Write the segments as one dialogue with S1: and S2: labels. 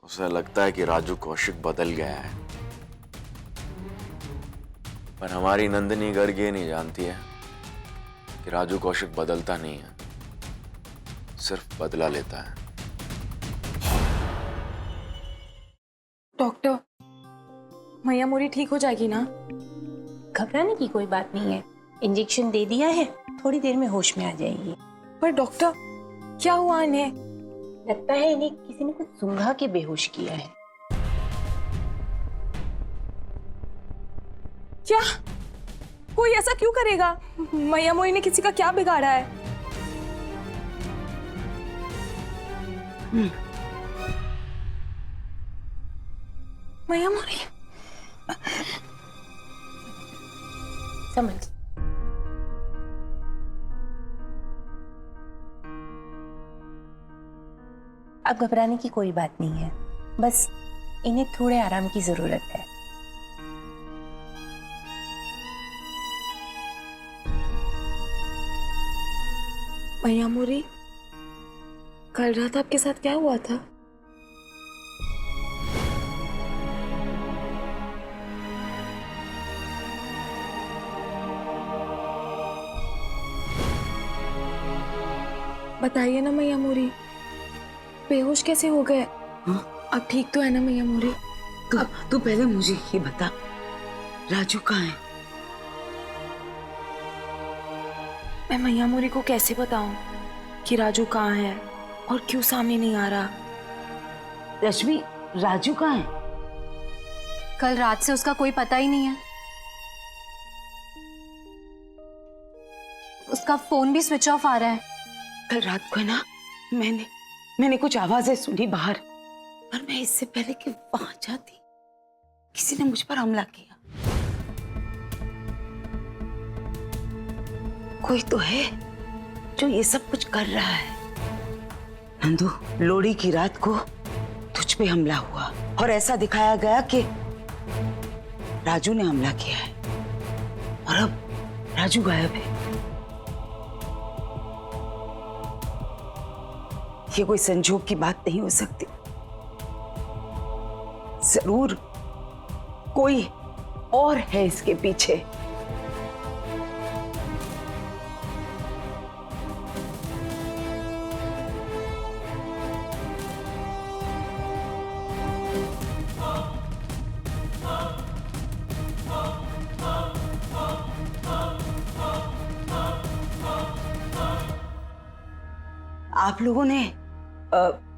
S1: उसे लगता है कि राजू कौशिक बदल गया है, पर हमारी नंदिनी गर्ग ये नहीं जानती है कि राजू कौशिक बदलता नहीं है, सिर्फ बदला लेता है।
S2: डॉक्टर, मैया मोरी ठीक हो जाएगी ना?
S3: घबराने की कोई बात नहीं है, इंजेक्शन दे दिया है, थोड़ी देर में होश में आ जाएगी।
S2: पर डॉक्टर, क्या हुआ इन्हें?
S3: लगता है इन्हें किसी ने कुछ सूंघा के बेहोश किया है।
S2: क्या? कोई ऐसा क्यों करेगा? मैया मोरी ने किसी का क्या बिगाड़ा है? मैया मोरी
S3: समझ। अब घबराने की कोई बात नहीं है, बस इन्हें थोड़े आराम की जरूरत है।
S2: मैया मोरी, कल रात आपके साथ क्या हुआ था? बताइए ना मैया मोरी, बेहोश कैसे हो गए?
S4: हाँ?
S2: अब ठीक तो है ना मैया मोरी?
S4: तू पहले मुझे ये बता, राजू कहाँ है?
S2: मैं मैया मोरी को कैसे बताऊं कि राजू कहाँ है और क्यों सामने नहीं आ रहा?
S4: रश्मि, राजू कहाँ है?
S5: कल रात से उसका कोई पता ही नहीं है। उसका फोन भी स्विच ऑफ आ रहा है।
S4: कल रात को है ना, मैंने कुछ आवाजें सुनी बाहर, पर मैं इससे पहले कि वहां जाती, किसी ने मुझ पर हमला किया। कोई तो है जो ये सब कुछ कर रहा है। नंदू, लोहड़ी की रात को तुझ पे हमला हुआ और ऐसा दिखाया गया कि राजू ने हमला किया है, और अब राजू गायब है। ये कोई संजोग की बात नहीं हो सकती। जरूर कोई और है इसके पीछे।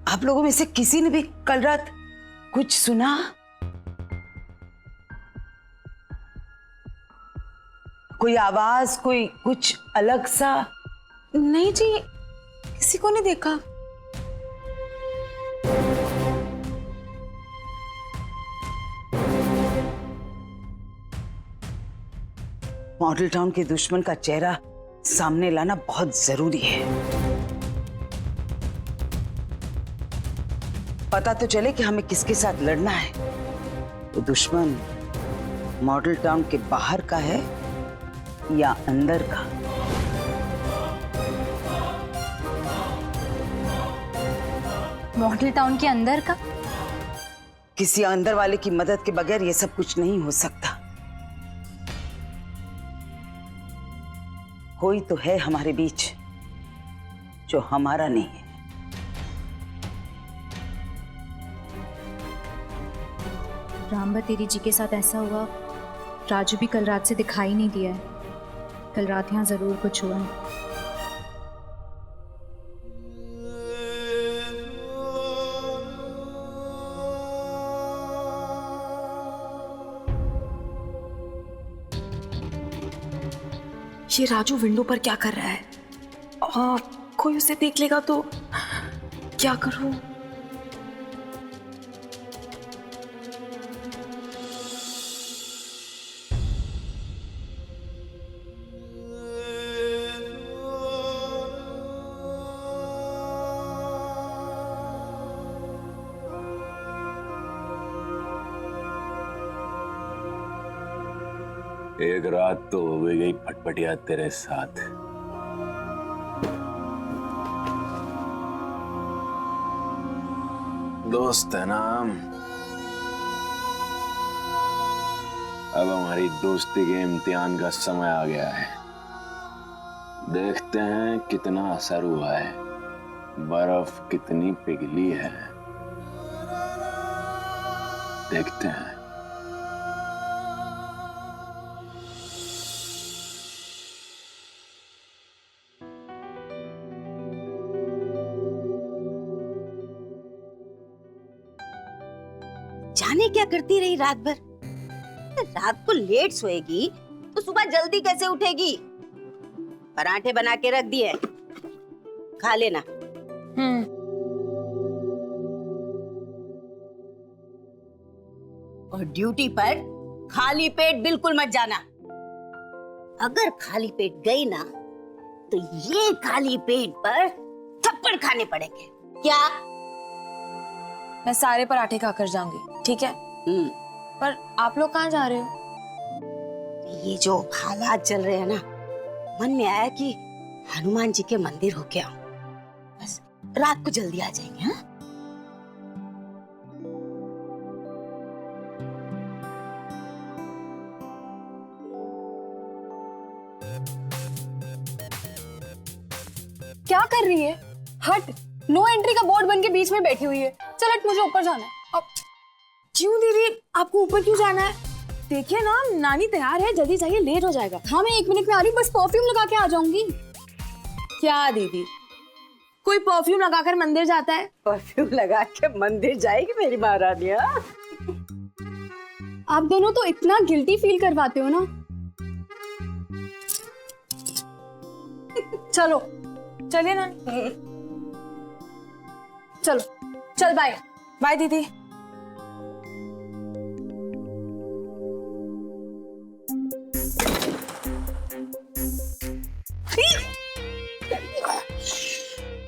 S4: आप लोगों में से किसी ने भी कल रात कुछ सुना? कोई आवाज, कोई कुछ अलग सा?
S2: नहीं जी, किसी को नहीं देखा।
S4: मॉडल टाउन के दुश्मन का चेहरा सामने लाना बहुत जरूरी है। पता तो चले कि हमें किसके साथ लड़ना है। तो दुश्मन मॉडल टाउन के बाहर का है या अंदर का?
S5: मॉडल टाउन के अंदर का?
S4: किसी अंदर वाले की मदद के बगैर ये सब कुछ नहीं हो सकता। कोई तो है हमारे बीच जो हमारा नहीं है।
S5: रामबा तेरी जी के साथ ऐसा हुआ, राजू भी कल रात से दिखाई नहीं दिया है। कल रात यहाँ जरूर कुछ हुआ है।
S2: ये राजू विंडो पर क्या कर रहा है? कोई उसे देख लेगा तो क्या करूं?
S1: एक रात तो हो गई फटफटिया तेरे साथ। दोस्त है ना हम। अब हमारी दोस्ती के इम्तिहान का समय आ गया है। देखते हैं कितना असर हुआ है, बर्फ कितनी पिघली है। देखते हैं।
S4: जाने क्या करती रही रात भर। रात को लेट सोएगी तो सुबह जल्दी कैसे उठेगी। पराठे बना के रख दिए, खा लेना। और ड्यूटी पर खाली पेट बिल्कुल मत जाना। अगर खाली पेट गई ना तो ये खाली पेट पर थप्पड़ खाने पड़ेंगे। क्या?
S2: मैं सारे पराठे खाकर जाऊंगी, ठीक है? पर आप लोग कहाँ जा रहे हो?
S4: ये जो हालात चल रहे हैं ना, मन में आया कि हनुमान जी के मंदिर होके आऊं। बस रात को जल्दी आ जाएंगे। हाँ?
S6: क्या कर रही है? हट, नो एंट्री का बोर्ड बन के बीच में बैठी हुई है। चल हट, मुझे ऊपर जाना है। अब
S2: क्यों दीदी, आपको ऊपर क्यों जाना है? देखिए ना, नानी तैयार है, जल्दी जाइए, लेट हो जाएगा।
S6: हाँ, मैं 1 मिनट में आ रही हूँ, बस परफ्यूम लगा के आ जाऊंगी।
S2: क्या दीदी, कोई परफ्यूम लगाकर मंदिर जाता है?
S4: परफ्यूम लगा के मंदिर जाएगी मेरी महारानी?
S6: आप दोनों तो इतना गिल्टी फील करवाते हो ना।
S2: चलो चलिए ना।
S6: चलो चल, बाय
S2: बाय दीदी।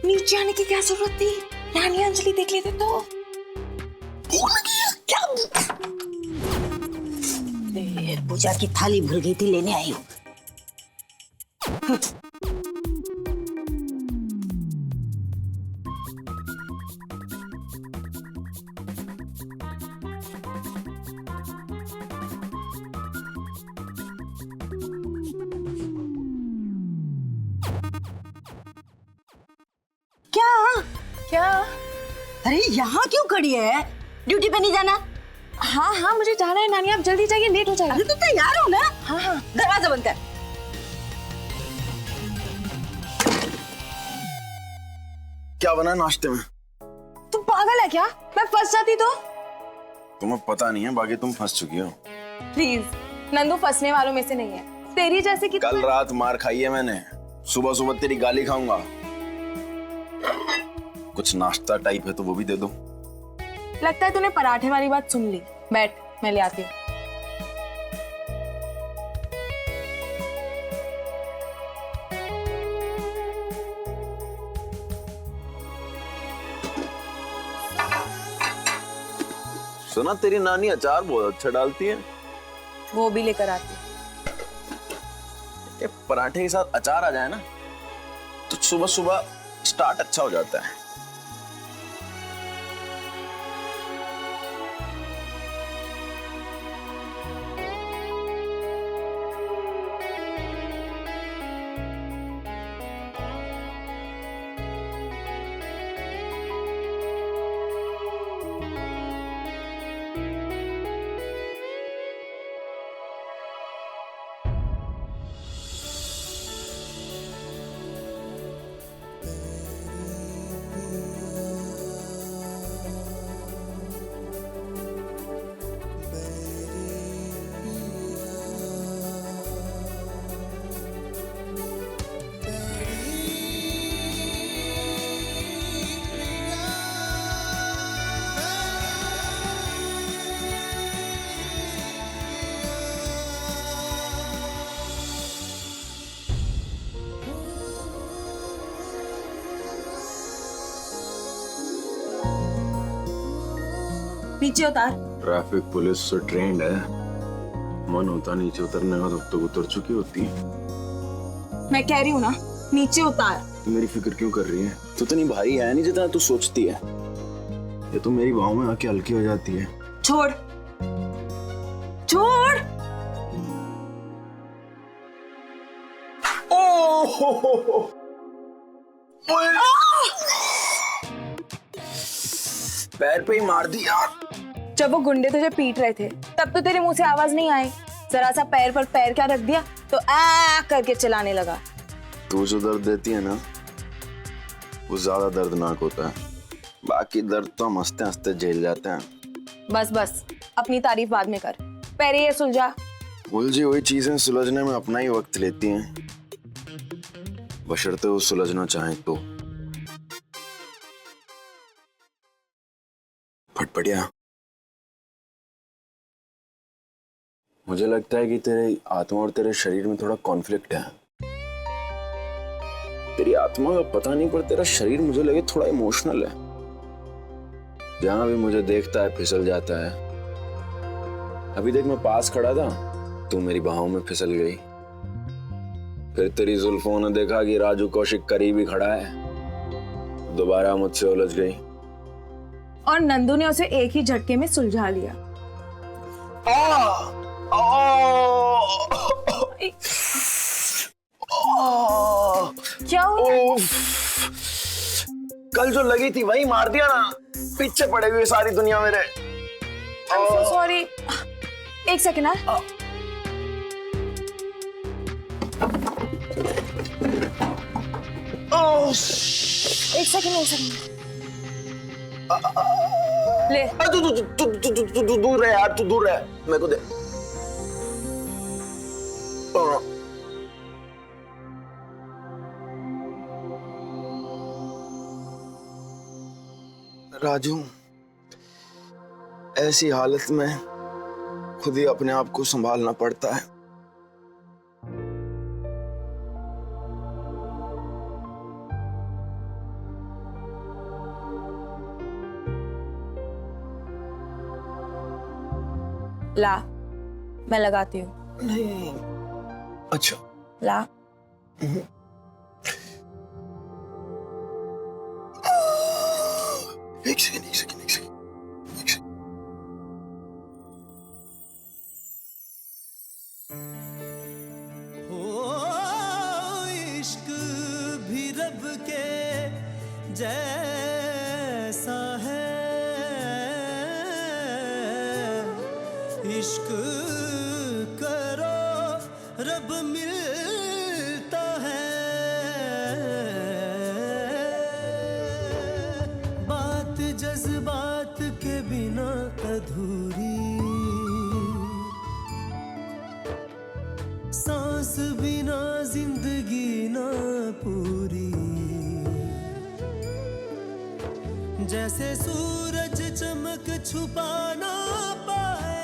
S2: नीचे आने की क्या जरूरत थी? नानी अंजलि देख लेते तो। भूख लगी है क्या?
S4: पूजा की थाली भूल गई थी, लेने आई हूँ।
S2: क्या?
S4: अरे यहाँ क्यों खड़ी है? ड्यूटी पे नहीं जाना?
S2: हाँ हाँ, मुझे जाना है नानी, आप जल्दी जाइए, लेट हो जाएगा।
S4: अरे तुम तैयार हो ना?
S2: हाँ हाँ।
S4: दरवाजा बंद कर।
S1: क्या बना नाश्ते में?
S2: तू पागल है क्या? मैं फंस जाती तो?
S1: तुम्हें पता नहीं है, बाकी तुम फंस चुकी हो।
S2: प्लीज, नंदू फंसने वालों में से नहीं है। तेरी जैसे कि
S1: कल रात मार खाई है मैंने, सुबह सुबह तेरी गाली खाऊंगा। कुछ नाश्ता टाइप है तो वो भी दे दो।
S2: लगता है तूने पराठे वाली बात सुन ली। बैठ, मैं ले आती हूँ।
S1: सुना तेरी नानी अचार बहुत अच्छा डालती है।
S2: वो भी लेकर आती हूँ।
S1: पराठे के साथ अचार आ जाए ना तो सुबह सुबह स्टार्ट अच्छा हो जाता है।
S2: नीचे उतार।
S1: ट्रैफिक पुलिस से ट्रेंड है, मन होता नीचे उतरने का तब तक उतर चुकी होती।
S2: मैं कह रही हूँ ना, नीचे उतार।
S1: तू मेरी फिक्र क्यों कर रही है? तू इतनी भारी है नहीं जितना तू सोचती है। ये तो मेरी बाहों में आके हल्की हो जाती है।
S2: छोड़ छोड़।
S1: पैर पे ही मार दिया।
S2: जब वो गुंडे तुझे पीट रहे थे तब तो तेरे मुंह से आवाज नहीं आई, जरा सा पैर पर पैर क्या रख दिया तो आ करके चिल्लाने लगा।
S1: तू जो दर्द देती है ना वो ज्यादा दर्दनाक होता है, बाकी दर्द तो हम हंसते हंसते झेल जाते हैं।
S2: बस बस अपनी तारीफ बाद में कर, पहले ये सुलझा।
S1: उलझी हुई चीजें सुलझने में अपना ही वक्त लेती हैं, बशर्ते वो सुलझना चाहे तो। फटफटिया, मुझे लगता है कि तेरे आत्मा और तेरे शरीर में थोड़ा कॉन्फ्लिक्ट है। तेरी आत्मा का पता नहीं पर तेरा शरीर मुझे लगे थोड़ा इमोशनल है। जहां भी मुझे देखता है फिसल जाता है। अभी देख, मैं पास खड़ा था, तू मेरी बाहों में फिसल गई। फिर तेरी जुल्फों ने देखा कि राजू कौशिक करीब ही खड़ा है, दोबारा मुझसे उलझ गई
S2: और नंदू ने उसे एक ही झटके में सुलझा लिया। क्या हुआ?
S1: कल जो लगी थी वही मार दिया ना, पीछे पड़े हुए सारी दुनिया मेरे।
S2: सॉरी, एक सेकेंड। एक सेकेंड ले।
S1: तू दूर रहे यार, तू दूर रहे, मेरे को दे। राजू, ऐसी हालत में खुद ही अपने आप को संभालना पड़ता है।
S2: ला, मैं लगाती हूँ।
S1: नहीं, अच्छा
S2: ला।
S1: एक सेकंड।
S7: इश्क भी रब के जैसा है, इश्क करो रब मिलता है। बात जज्बात के बिना अधूरी, सांस बिना जिंदगी ना पूरी। जैसे सूरज चमक छुपा ना पाए,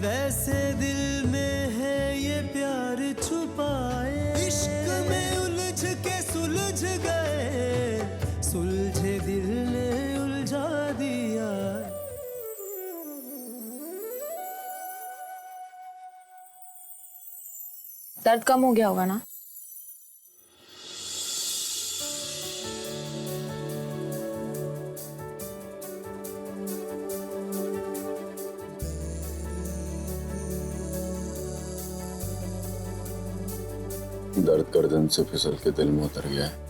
S7: वैसे दिल में है ये प्यार छुपाए। इश्क में उलझ के सुलझ गए, सुलझे दिल ने उलझा दिया।
S2: दर्द कम हो गया होगा ना?
S1: दर्द गर्दन से फिसल के दिल में उतर गया है।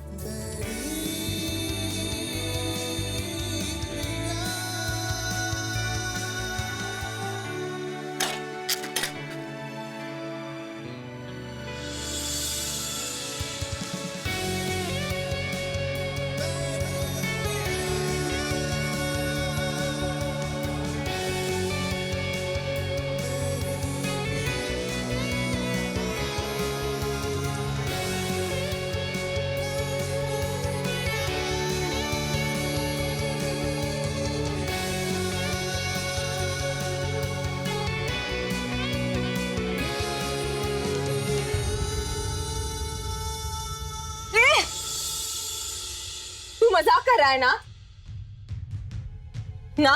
S2: मजाक कर रहा है ना? ना?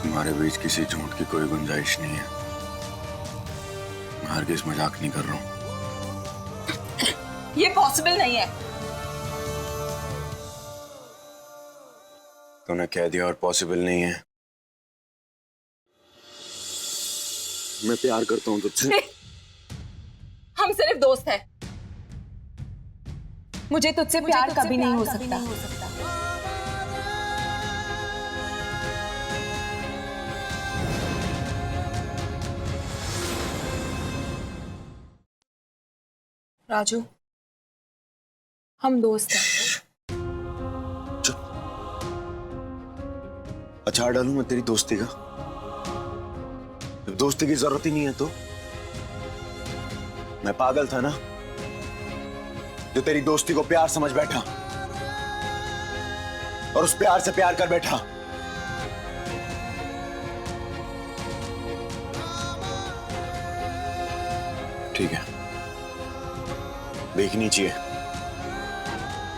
S1: हमारे बीच किसी झूठ की कोई गुंजाइश नहीं है। मैं हरगिज़ मजाक नहीं कर रहा हूँ।
S2: ये पॉसिबल नहीं है।
S1: तूने कह दिया और पॉसिबल नहीं है। मैं प्यार करता हूँ तुझसे।
S2: हम सिर्फ दोस्त हैं। मुझे तुझसे प्यार कभी नहीं हो सकता। राजू, हम दोस्त हैं।
S1: अचार डालूं मैं तेरी दोस्ती का? जब दोस्ती की जरूरत ही नहीं है तो? मैं पागल था ना जो तेरी दोस्ती को प्यार समझ बैठा और उस प्यार से प्यार कर बैठा। ठीक है, देखनी चाहिए।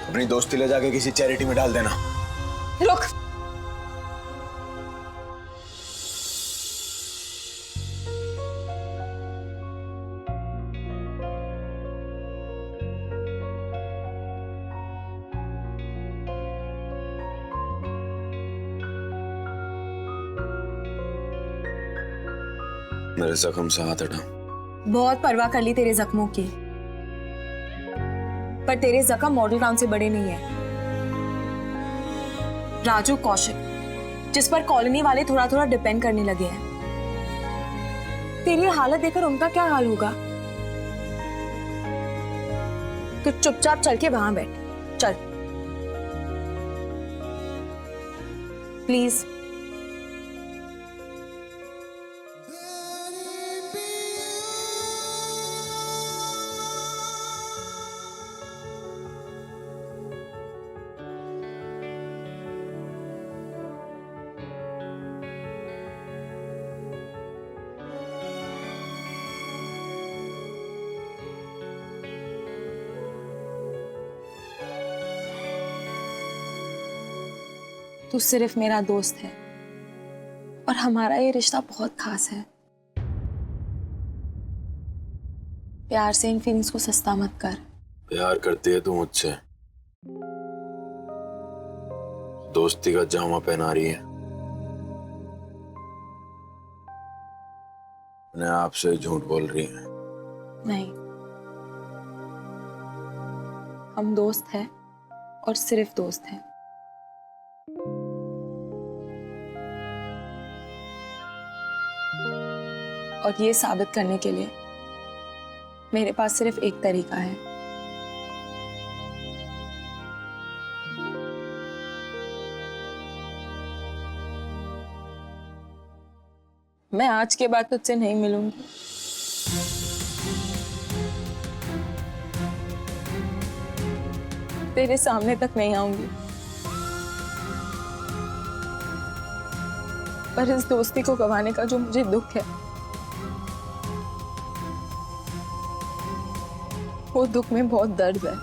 S1: अपनी दोस्ती ले जाके किसी चैरिटी में डाल देना।
S2: रुक।
S1: मेरे जख्म से हाथ हटा।
S2: बहुत परवाह कर ली तेरे जख्मों की, पर तेरे जख्म मॉडल टाउन से बड़े नहीं है। राजू कौशिक, जिस पर कॉलोनी वाले थोड़ा थोड़ा डिपेंड करने लगे हैं। तेरी हालत देखकर उनका क्या हाल होगा? तो चुपचाप चल के वहां बैठ। चल प्लीज। तू सिर्फ मेरा दोस्त है और हमारा ये रिश्ता बहुत खास है। प्यार से इन फीलिंग्स को सस्ता मत कर।
S1: प्यार करती है तू मुझसे, दोस्ती का जामा पहना रही है। अपने आप से झूठ बोल रही है।
S2: नहीं, हम दोस्त हैं और सिर्फ दोस्त हैं। और ये साबित करने के लिए मेरे पास सिर्फ एक तरीका है। मैं आज के बाद तुझसे नहीं मिलूंगी। तेरे सामने तक नहीं आऊंगी। पर इस दोस्ती को गंवाने का जो मुझे दुख है, वो दुख में बहुत दर्द है।